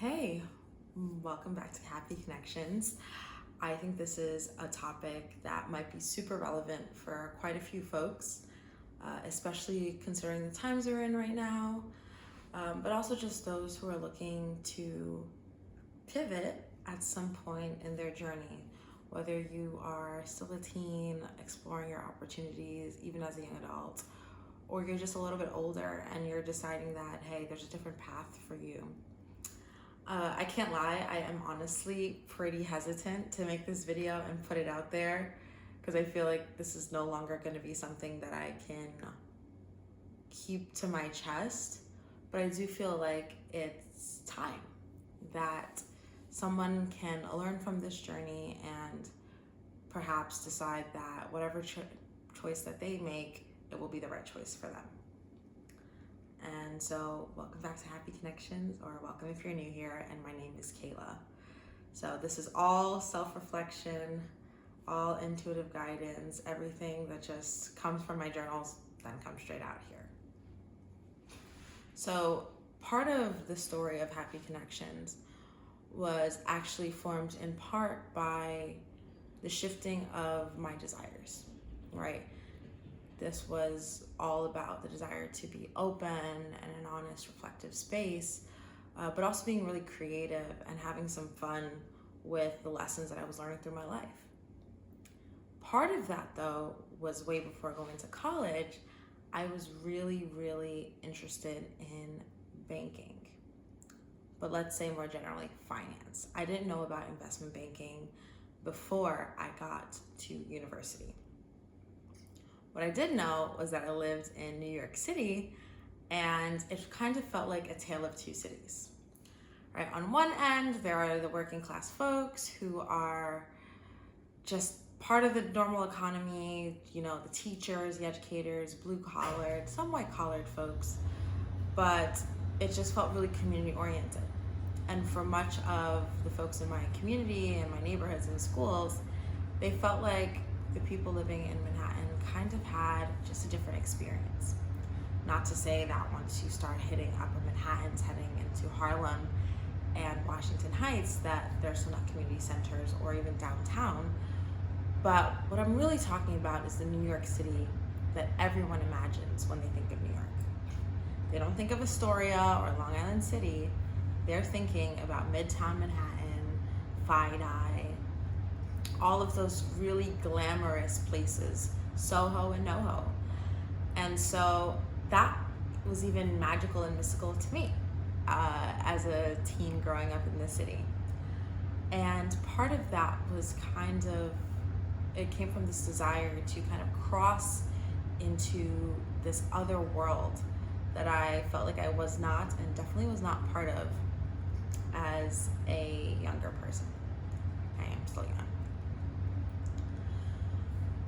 Hey, welcome back to Happy Connections. I think this is a topic that might be super relevant for quite a few folks, especially considering the times we're in right now, but also just those who are looking to pivot at some point in their journey, whether you are still a teen, exploring your opportunities, even as a young adult, or you're just a little bit older and you're deciding that, hey, there's a different path for you. I can't lie, I am honestly pretty hesitant to make this video and put it out there because I feel like this is no longer going to be something that I can keep to my chest. But I do feel like it's time that someone can learn from this journey and perhaps decide that whatever choice that they make, it will be the right choice for them. And so welcome back to Happy Connections, or welcome if you're new here, and my name is Kayla. So this is all self-reflection, all intuitive guidance, everything that just comes from my journals then comes straight out here. So part of the story of Happy Connections was actually formed in part by the shifting of my desires, right? This was all about the desire to be open and an honest, reflective space, but also being really creative and having some fun with the lessons that I was learning through my life. Part of that, though, was way before going to college. I was really interested in banking, but let's say more generally, finance. I didn't know about investment banking before I got to university. What I did know was that I lived in New York City, and it kind of felt like a tale of two cities. Right? On one end, there are the working class folks who are just part of the normal economy, you know, the teachers, the educators, blue collared, some white collared folks, but it just felt really community oriented. And for much of the folks in my community and my neighborhoods and schools, they felt like the people living in Manhattan kind of had just a different experience. Not to say that once you start hitting upper Manhattan, heading into Harlem and Washington Heights, that there's still not community centers or even downtown. But what I'm really talking about is the New York City that everyone imagines when they think of New York. They don't think of Astoria or Long Island City. They're thinking about Midtown Manhattan, Vidi, all of those really glamorous places, Soho and NoHo. And so that was even magical and mystical to me as a teen growing up in the city. And part of that was it came from this desire to kind of cross into this other world that I felt like I was not, and definitely was not part of as a younger person. I am still young.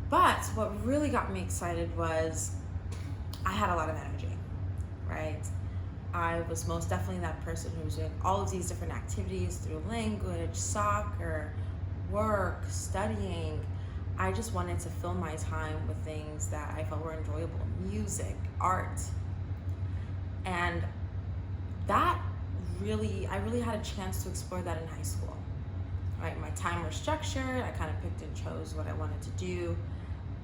But what really got me excited was I had a lot of energy, right? I was most definitely that person who was doing all of these different activities through language, soccer, work, studying. I just wanted to fill my time with things that I felt were enjoyable, music, art. And I really had a chance to explore that in high school, right? My time was structured. I kind of picked and chose what I wanted to do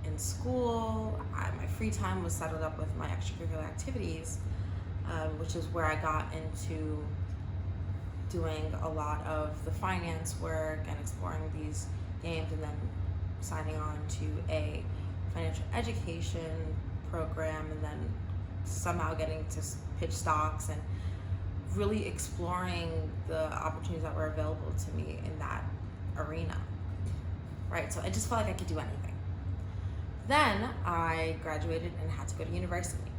in school. My free time was settled up with my extracurricular activities, which is where I got into doing a lot of the finance work and exploring these games, and then signing on to a financial education program, and then somehow getting to pitch stocks and really exploring the opportunities that were available to me in that arena, right? So I just felt like I could do anything. Then I graduated and had to go to university.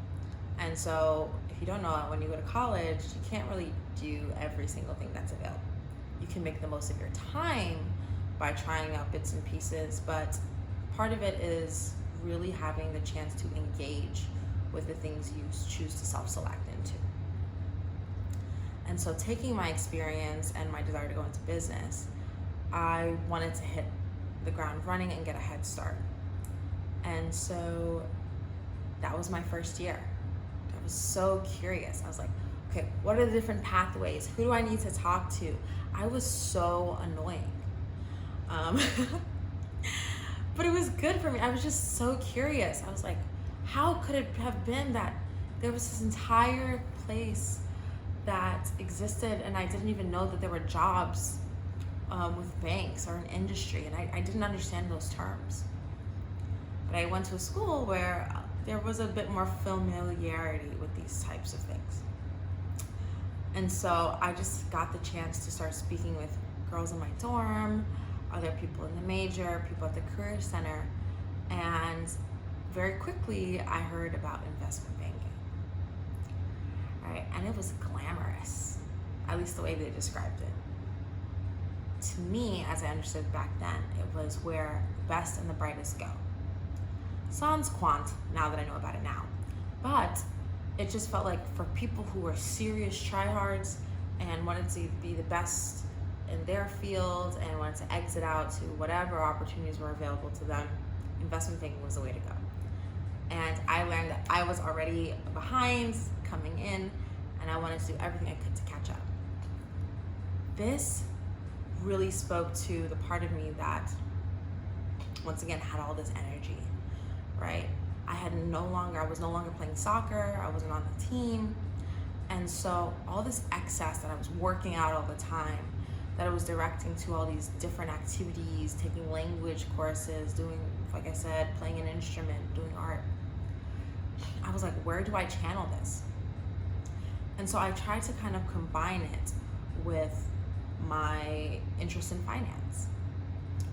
And so if you don't know, when you go to college, you can't really do every single thing that's available. You can make the most of your time by trying out bits and pieces, but part of it is really having the chance to engage with the things you choose to self-select into. And so taking my experience and my desire to go into business, I wanted to hit the ground running and get a head start. And so that was my first year. I was so curious. I was like, Okay, what are the different pathways? Who do I need to talk to? I was so annoying. Um, but it was good for me. I was just so curious. I was like, how could it have been that there was this entire place that existed and I didn't even know that there were jobs with banks or an industry, and I didn't understand those terms. But I went to a school where there was a bit more familiarity with these types of things. And so I just got the chance to start speaking with girls in my dorm, other people in the major, people at the career center, and very quickly I heard about investment banking. Right? And it was glamorous, at least the way they described it. To me, as I understood back then, it was where the best and the brightest go. Sans quant, now that I know about it now. But it just felt like for people who were serious tryhards and wanted to be the best in their field and wanted to exit out to whatever opportunities were available to them, investment banking was the way to go. And I learned that I was already behind coming in, and I wanted to do everything I could to catch up. This really spoke to the part of me that, once again, had all this energy, right? I was no longer playing soccer, I wasn't on the team, and so all this excess that I was working out all the time, that I was directing to all these different activities, taking language courses, doing, like I said, playing an instrument, doing art. I was like, where do I channel this? And so I tried to kind of combine it with my interest in finance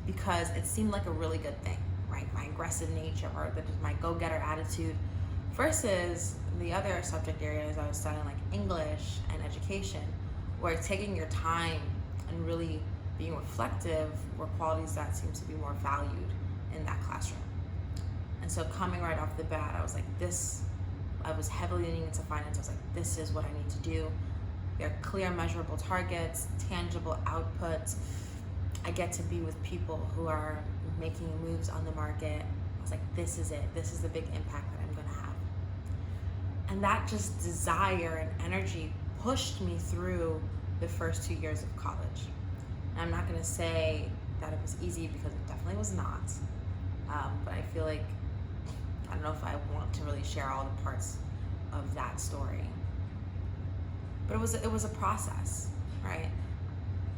because it seemed like a really good thing, right? My aggressive nature or my go-getter attitude versus the other subject areas I was studying, like English and education, where taking your time and really being reflective were qualities that seem to be more valued in that classroom. And so coming right off the bat, I was like, I was heavily leaning into finance. I was like, this is what I need to do. There are clear, measurable targets, tangible outputs. I get to be with people who are making moves on the market. I was like, this is it. This is the big impact that I'm going to have. And that just desire and energy pushed me through the first 2 years of college. And I'm not going to say that it was easy because it definitely was not. But I feel like, I don't know if I want to really share all the parts of that story. But it was a process, right?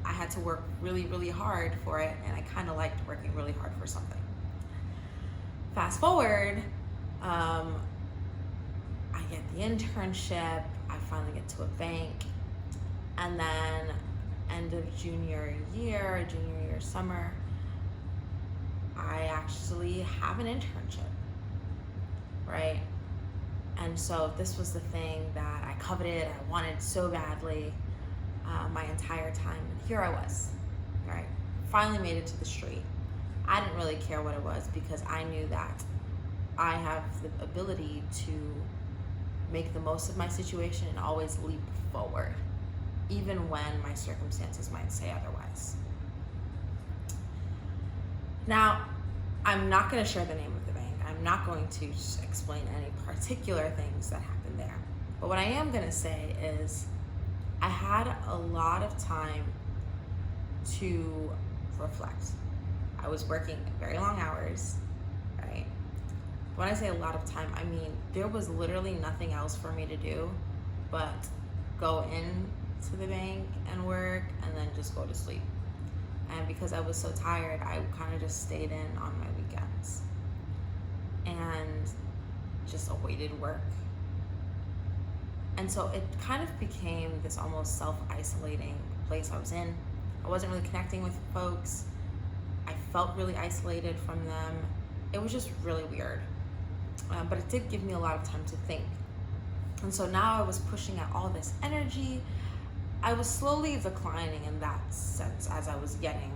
I had to work really, really hard for it, and I kind of liked working really hard for something. Fast forward, I get the internship, I finally get to a bank, and then end of junior year summer, I actually have an internship, right? And so this was the thing that I coveted, I wanted so badly my entire time. And here I was, right? Finally made it to the street. I didn't really care what it was because I knew that I have the ability to make the most of my situation and always leap forward, even when my circumstances might say otherwise. Now, I'm not going to share the name of the bank. I'm not going to explain any particular things that happened there. But what I am going to say is I had a lot of time to reflect. I was working very long hours, right? When I say a lot of time, I mean there was literally nothing else for me to do but go in to the bank and work and then just go to sleep. And because I was so tired, I kind of just stayed in on my weekends and just awaited work. And so it kind of became this almost self-isolating place I was in. I wasn't really connecting with folks. I felt really isolated from them. It was just really weird. But it did give me a lot of time to think. And so now I was pushing out all this energy. I was slowly declining in that sense as I was getting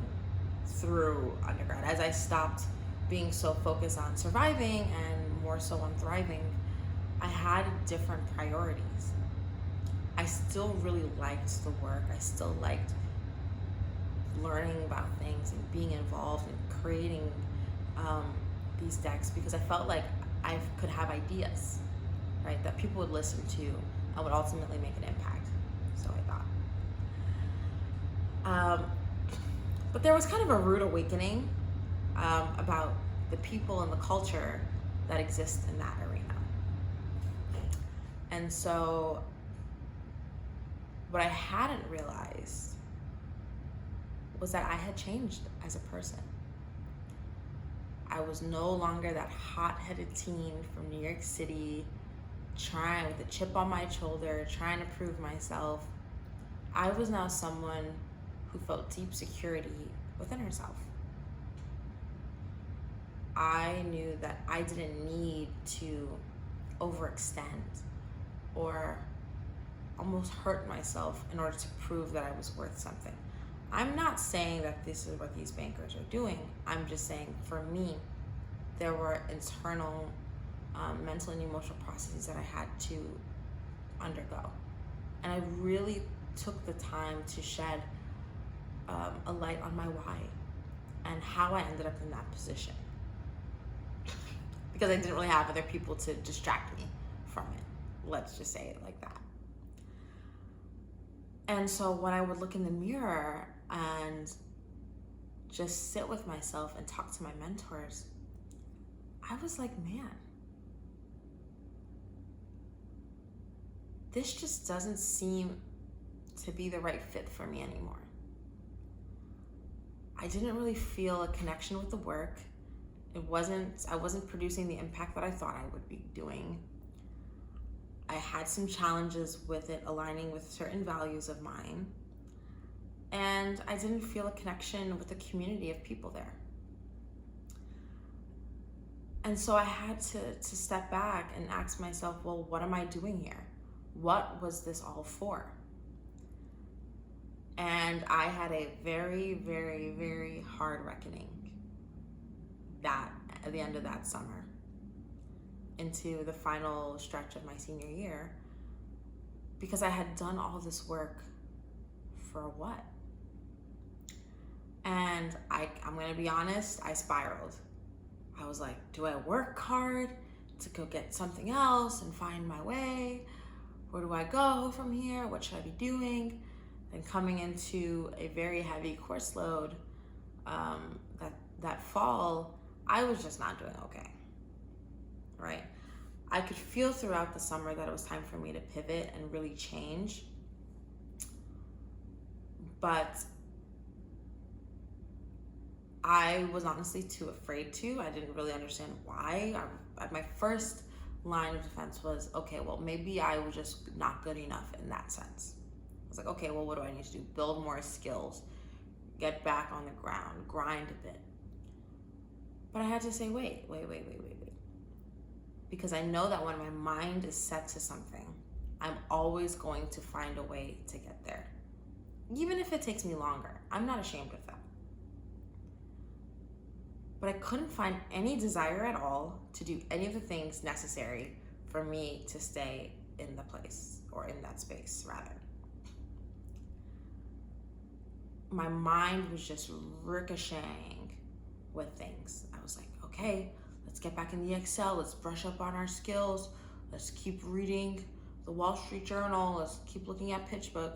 through undergrad. As I stopped being so focused on surviving and more so on thriving, I had different priorities. I still really liked the work. I still liked learning about things and being involved in creating these decks because I felt like I could have ideas, right, that people would listen to, I would ultimately make an impact. So I thought. But there was kind of a rude awakening about the people and the culture that exists in that arena. And so what I hadn't realized was that I had changed as a person. I was no longer that hot-headed teen from New York City, trying with a chip on my shoulder, trying to prove myself. I was now someone who felt deep security within herself. I knew that I didn't need to overextend or almost hurt myself in order to prove that I was worth something. I'm not saying that this is what these bankers are doing. I'm just saying, for me, there were internal mental and emotional processes that I had to undergo. And I really took the time to shed a light on my why and how I ended up in that position. Because I didn't really have other people to distract me from it. Let's just say it like that. And so when I would look in the mirror and just sit with myself and talk to my mentors, I was like, man, this just doesn't seem to be the right fit for me anymore. I didn't really feel a connection with the work. I wasn't producing the impact that I thought I would be doing. I had some challenges with it aligning with certain values of mine. And I didn't feel a connection with the community of people there. And so I had to step back and ask myself, well, what am I doing here? What was this all for? And I had a very, very, very hard reckoning at the end of that summer into the final stretch of my senior year, because I had done all this work for what? And I'm gonna be honest, I spiraled. I was like, do I work hard to go get something else and find my way? Where do I go from here? What should I be doing? And coming into a very heavy course load that fall, I was just not doing okay, right? I could feel throughout the summer that it was time for me to pivot and really change. But I was honestly too afraid to. I didn't really understand why. My first line of defense was, okay, well, maybe I was just not good enough in that sense. I was like, okay, well, what do I need to do? Build more skills, get back on the ground, grind a bit. But I had to say, wait. Because I know that when my mind is set to something, I'm always going to find a way to get there. Even if it takes me longer, I'm not ashamed of that. But I couldn't find any desire at all to do any of the things necessary for me to stay in the place, or in that space, rather. My mind was just ricocheting with things. I was like, okay, let's get back in the Excel. Let's brush up on our skills. Let's keep reading the Wall Street Journal. Let's keep looking at PitchBook.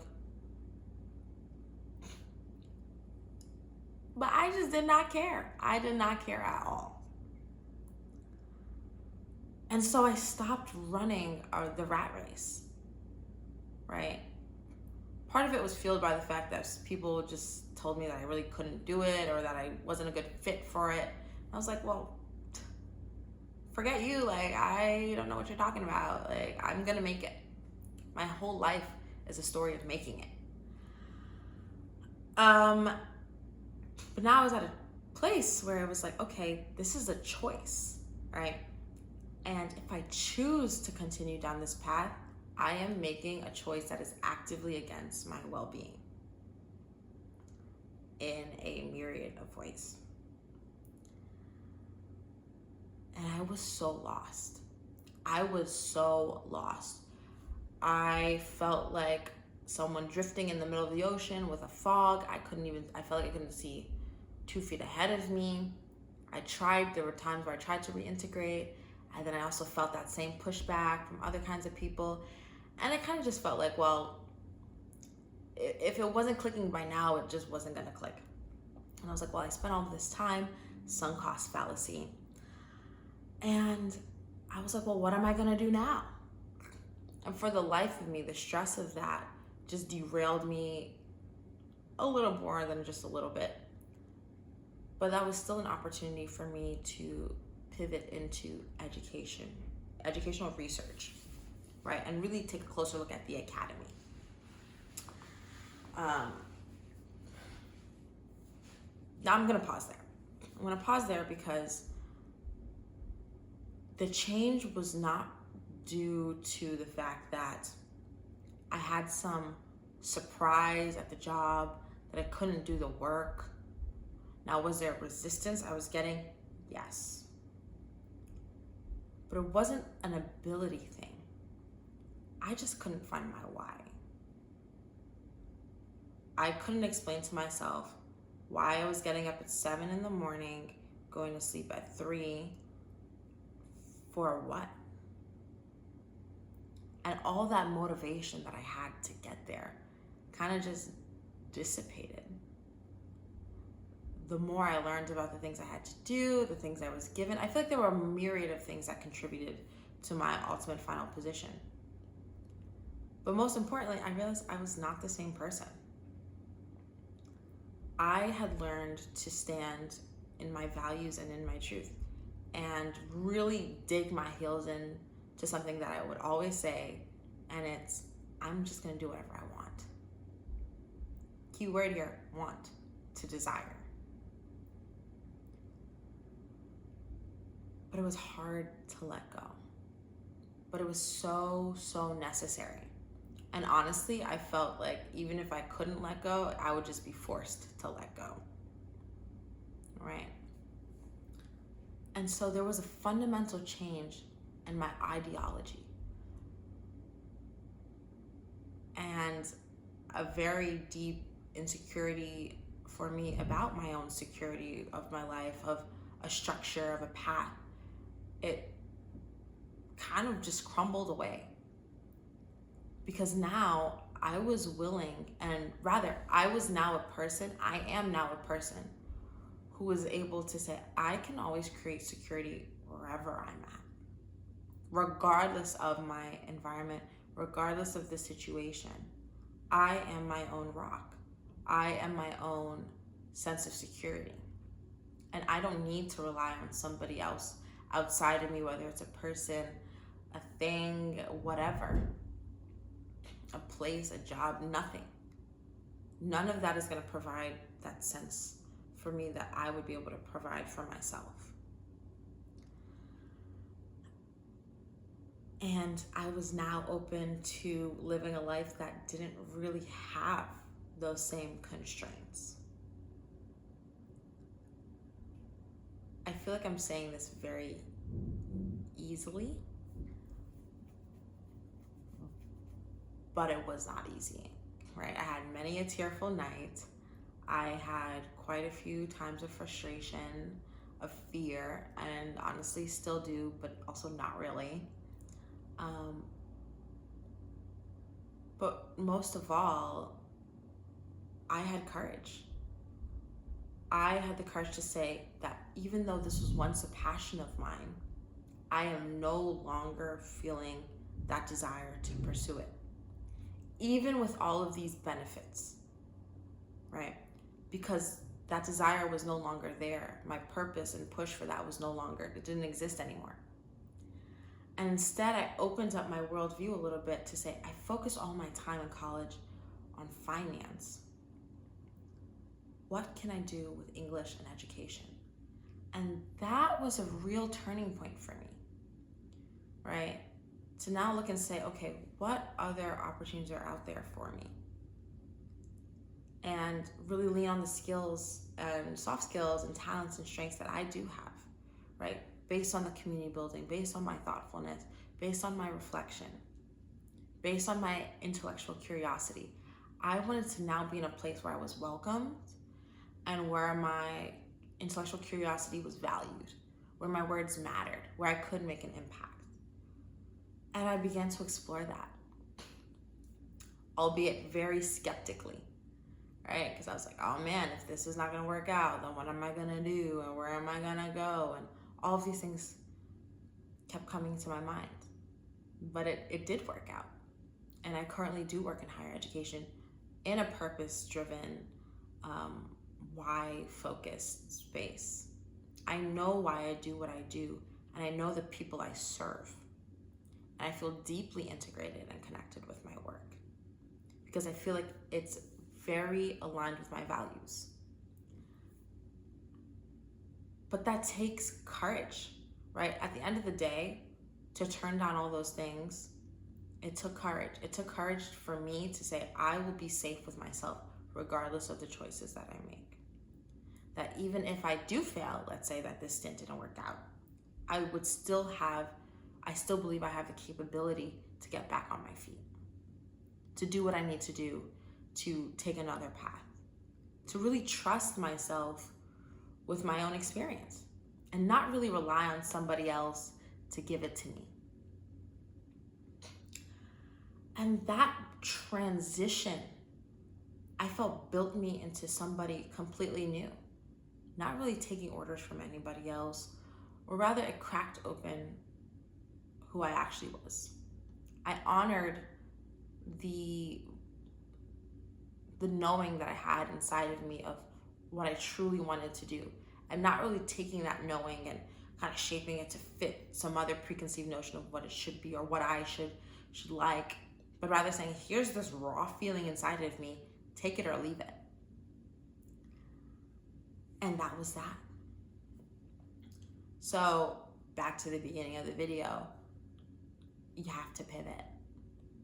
But I just did not care. I did not care at all. And so I stopped running the rat race, right? Part of it was fueled by the fact that people just told me that I really couldn't do it, or that I wasn't a good fit for it. I was like, well, forget you. Like, I don't know what you're talking about. Like, I'm gonna make it. My whole life is a story of making it. But now I was at a place where it was like, okay, this is a choice, right? And if I choose to continue down this path, I am making a choice that is actively against my well-being in a myriad of ways. And I was so lost. I felt like someone drifting in the middle of the ocean with a fog. I felt like I couldn't see 2 feet ahead of me. There were times where I tried to reintegrate, and then I also felt that same pushback from other kinds of people. And I kind of just felt like, well, if it wasn't clicking by now, it just wasn't going to click. And I was like, well, I spent all this time, sunk cost fallacy. And I was like, well, what am I going to do now? And for the life of me, the stress of that just derailed me a little more than just a little bit. But that was still an opportunity for me to pivot into educational research, right? And really take a closer look at the academy. Now I'm going to pause there. I'm going to pause there because the change was not due to the fact that I had some surprise at the job, that I couldn't do the work. Now, was there resistance I was getting? Yes. But it wasn't an ability thing. I just couldn't find my why. I couldn't explain to myself why I was getting up at 7 in the morning, going to sleep at 3, for what? And all that motivation that I had to get there kind of just dissipated. The more I learned about the things I had to do, the things I was given, I feel like there were a myriad of things that contributed to my ultimate final position. But most importantly, I realized I was not the same person. I had learned to stand in my values and in my truth and really dig my heels in to something that I would always say, and it's, I'm just gonna do whatever I want. Key word here, want, to desire. But it was hard to let go. But it was so, so necessary. And honestly, I felt like even if I couldn't let go, I would just be forced to let go. Right? And so there was a fundamental change in my ideology. And a very deep insecurity for me about my own security of my life, of a structure, of a path. It kind of just crumbled away. Because now I was willing, and rather, I am now a person who was able to say, I can always create security wherever I'm at, regardless of my environment, regardless of the situation. I am my own rock. I am my own sense of security. And I don't need to rely on somebody else outside of me, whether it's a person, a thing, whatever. A place, a job, nothing. None of that is going to provide that sense for me that I would be able to provide for myself. And I was now open to living a life that didn't really have those same constraints. I feel like I'm saying this very easily, but it was not easy, right? I had many a tearful night. I had quite a few times of frustration, of fear, and honestly still do, but also not really. But most of all, I had courage. I had the courage to say that even though this was once a passion of mine, I am no longer feeling that desire to pursue it. Even with all of these benefits, right? Because that desire was no longer there. My purpose and push for that was no longer, it didn't exist anymore. And instead, I opened up my worldview a little bit to say, I focused all my time in college on finance. What can I do with English and education? And that was a real turning point for me, right? To now look and say, okay, what other opportunities are out there for me? And really lean on the skills and soft skills and talents and strengths that I do have, right? Based on the community building, based on my thoughtfulness, based on my reflection, based on my intellectual curiosity. I wanted to now be in a place where I was welcomed and where my intellectual curiosity was valued, where my words mattered, where I could make an impact. And I began to explore that. albeit very skeptically, right? Because I was like, oh man, if this is not going to work out, then what am I going to do? And where am I going to go? And all of these things kept coming to my mind. But it did work out. And I currently do work in higher education in a purpose-driven, why-focused space. I know why I do what I do, and I know the people I serve. And I feel deeply integrated and connected with my work because I feel like it's very aligned with my values. But that takes courage, right? At the end of the day, to turn down all those things, it took courage. It took courage for me to say, I will be safe with myself regardless of the choices that I make. That even if I do fail, let's say that this stint didn't work out, I still believe I have the capability to get back on my feet, to do what I need to do, to take another path, to really trust myself with my own experience and not really rely on somebody else to give it to me. And that transition, I felt, built me into somebody completely new, not really taking orders from anybody else, or rather it cracked open who I actually was. I honored the knowing that I had inside of me of what I truly wanted to do, and not really taking that knowing and kind of shaping it to fit some other preconceived notion of what it should be or what I should like, but rather saying, here's this raw feeling inside of me, take it or leave it. And that was that. So back to the beginning of the video, you have to pivot.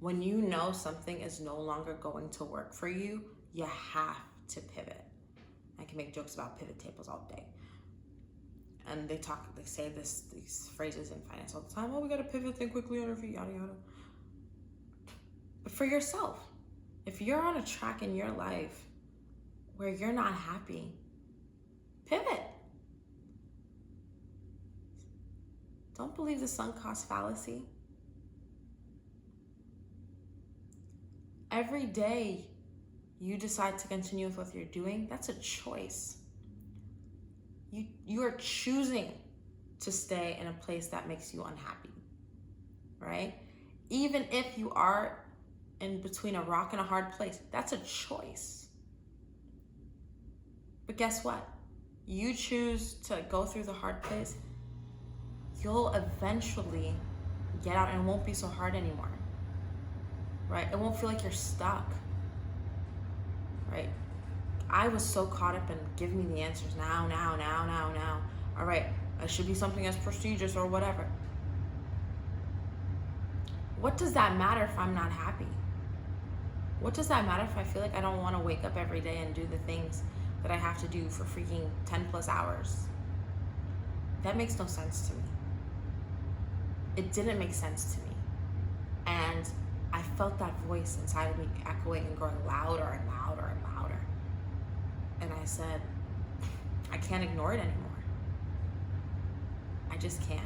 When you know something is no longer going to work for you, you have to pivot. I can make jokes about pivot tables all day. And they say these phrases in finance all the time. Oh, we got to pivot, think quickly on our feet, yada, yada. But for yourself, if you're on a track in your life where you're not happy, pivot. Don't believe the sunk cost fallacy. Every day you decide to continue with what you're doing, that's a choice. You are choosing to stay in a place that makes you unhappy, right? Even if you are in between a rock and a hard place, that's a choice. But guess what? You choose to go through the hard place, you'll eventually get out and it won't be so hard anymore, right? It won't feel like you're stuck, right? I was so caught up in give me the answers now. All right, it should be something as prestigious or whatever. What does that matter if I'm not happy? What does that matter if I feel like I don't want to wake up every day and do the things that I have to do for freaking 10 plus hours? That makes no sense to me. It didn't make sense to me. And I felt that voice inside of me echoing and growing louder and louder and louder. And I said, I can't ignore it anymore. I just can't.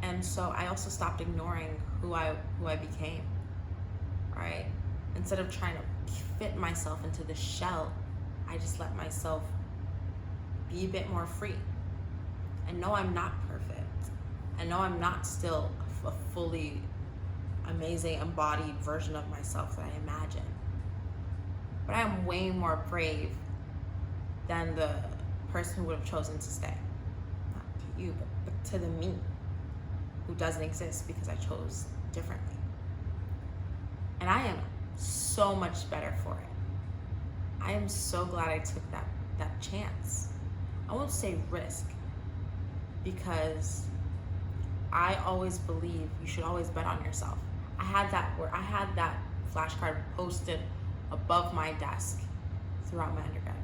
And so I also stopped ignoring who I became, right? Instead of trying to fit myself into the shell, I just let myself be a bit more free. I know I'm not perfect. I know I'm not still a fully amazing embodied version of myself that I imagine. But I am way more brave than the person who would have chosen to stay. Not to you, but to the me who doesn't exist because I chose differently. And I am so much better for it. I am so glad I took that chance. I won't say risk, because I always believe you should always bet on yourself. I had that flashcard posted above my desk throughout my undergrad.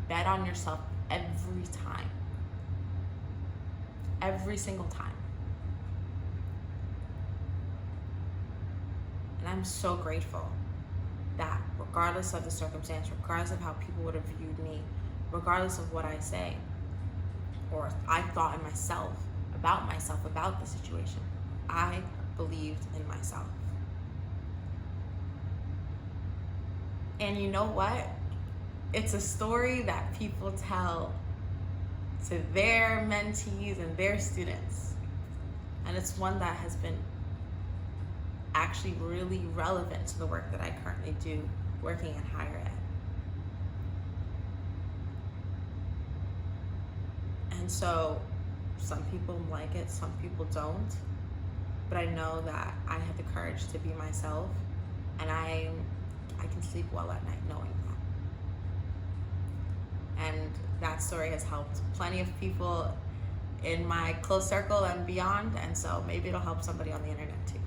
Bet on yourself every time. Every single time. And I'm so grateful that regardless of the circumstance, regardless of how people would have viewed me, regardless of what I say, or I thought in myself, about the situation, I believed in myself. And you know what? It's a story that people tell to their mentees and their students. And it's one that has been actually really relevant to the work that I currently do, working in higher ed. And so some people like it, some people don't. But I know that I have the courage to be myself, and I can sleep well at night knowing that. And that story has helped plenty of people in my close circle and beyond, and so maybe it'll help somebody on the internet too.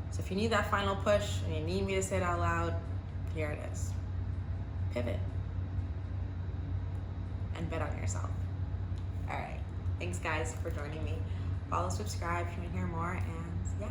So if you need that final push and you need me to say it out loud, here it is. Pivot and bet on yourself. All right. Thanks guys for joining me. Follow, subscribe if you want to hear more, and yeah.